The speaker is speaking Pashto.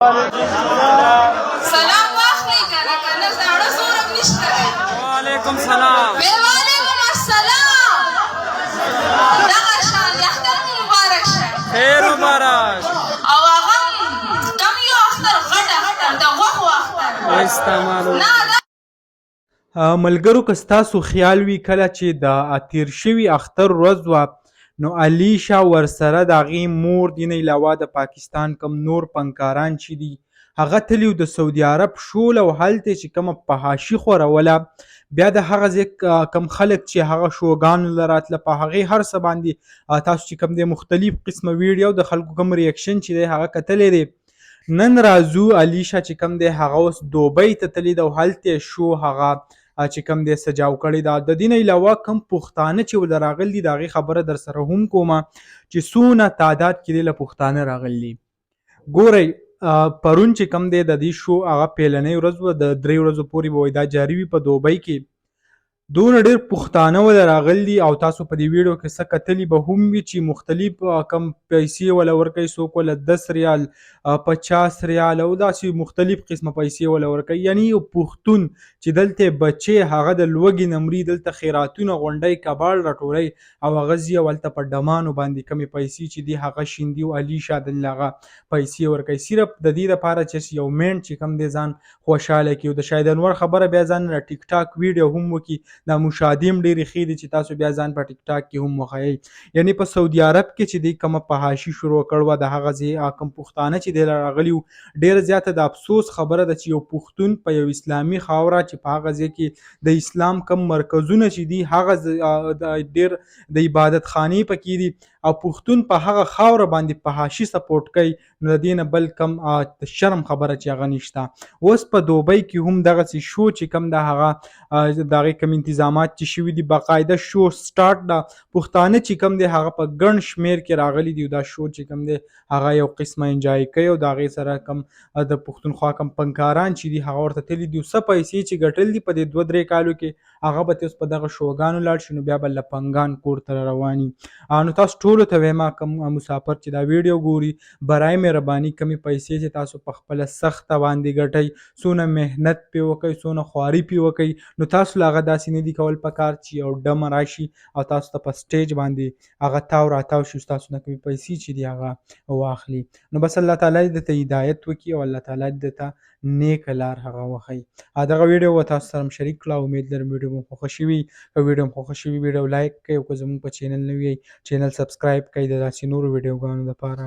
سلام واخلې کنه کنه زړه زورم نشته دی. وعلیکم سلام. وعلیکم السلام. دغه شان اختر مو مبارک شه. خیر مبارک. او هغه کم یو اختر غټه د غوښو اختر استعمالو ملګرو که ستاسو خیال وي کله چې د تیر شوي اختر ورځ وه نو علیشه ورسره د هغې مور دې نه علاوه د پاکستان کم نور فنکاران چې دي هغه تلي و د سعودي عرب شول او هلته چې کومه فحاشي خوروله بیا د هغه ځای کم خلک چې هغه شوګانو له راتله په هغې هر څه باندې تاسو چې کوم دی مختلف قسمه ویډیو د خلکو کوم ریاکشن چې دی هغه کتلی دی. نن راځو علیشه چې کوم دی هغه اوس دوبۍ ته تللي ده او هلته شو هغه چې کوم دی سجاو کړی ده. د دې نه علاوه کوم پښتانه چې ورله راغلي دي د هغې خبره در سره هم کومه چې څونه تعداد کې دی له پښتانه راغلي. ګورئ پرون چې کوم دی د دې شو هغه پیلنۍ ورځ وه د 3 ورځو پورې به وایي دا جاري وي په دوبۍ کې. دونه ډېر پښتانه وله راغلي او تاسو په دې ویډیو کې څه کتلي به هم وي چې مختلف کم پیسې وله ورکوي، څوک وله 10 ریال 50 ریال او داسې مختلف قسمه پیسې وله ورکوي. یعنې یو پښتون چې دلته بچې هغه د لوږې نه مري، دلته خیراتونه غونډوي، کباړ راټولوي او هغه ځي او هلته په ډمانو باندې کمې پیسې چې دي هغه شیندي او علیشه دلته هغه پیسې ورکوي صرف د دې دپاره چې یو مینډ چې کوم دی ځان خوشحاله کړي. او د شاهد انور خبره بیا ځان له ټیک ټاک ویډیو هم وکړي، دا مشاهدې هم ډېرې ښې دي چې تاسو بیا ځان په ټیک ټاک کې هم وښایئ. یعنې په سعودي عرب کې چې دی کومه فحاشي شروع کړې وه د هغه ځای کوم پښتانه چې دی راغلي وو ډېره زیاته د افسوس خبره ده چې یو پښتون په یو اسلامي خاوره چې په هغه ځای کې د اسلام کم مرکزونه چې دي هغه ډېر د عبادت خانې پکې دي او پښتون په هغه خاوره باندې فحاشي سپورټ کوي نو د دې نه بل کم د شرم خبره چې هغه نشته. اوس په دوبۍ کې هم دغسې شو چې کم د هغه د هغې کوم انتظامات چې شوي دي باقاعده شو سټارټ ده. پښتانه چې کم دی هغه په ګڼ شمېر کې راغلي دي او دا شو چې کم دی هغه یو قسمه انجای کوي او د هغې سره کم د پښتونخوا کم فنکاران چې دي هغه ورته تللي دي او څه پیسې چې ګټل دي په دې 2-3 کالو کې هغه به اوس په دغه شوګانو لاړ شي نو بیا به لپنګان کور ته روان وي. نو تاسو ټولو ته وایم کوم مسافر چې دا ویډیو ګوري برای مهرباني کمې پیسې چې تاسو په خپله سخته باندې ګټئ، څونه محنت پرې وکئ، څونه خواري پرې وکئ نو تاسو له هغه داسې نه دي کول پکار چې یو ډمه راشي او تاسو ته په سټیج باندې هغه تاو راتاو شي تاسو نه کومې پیسې چې دي هغه واخلي. نو بس الله تعالی دې ته هدایت وکړي او الله تعالی دې ته نیکه لار هغه وښیي. دغه ویډیو به تاسو سره شریک کړه. امید لرم ویډیو مو خوښه شوي. که ویډیو مو خوښه شوي ویډیو لایک کړئ او که زموږ په چینل نه وي چینل سبسکرایب کړئ د داسې نورو ویډیوګانو لپاره.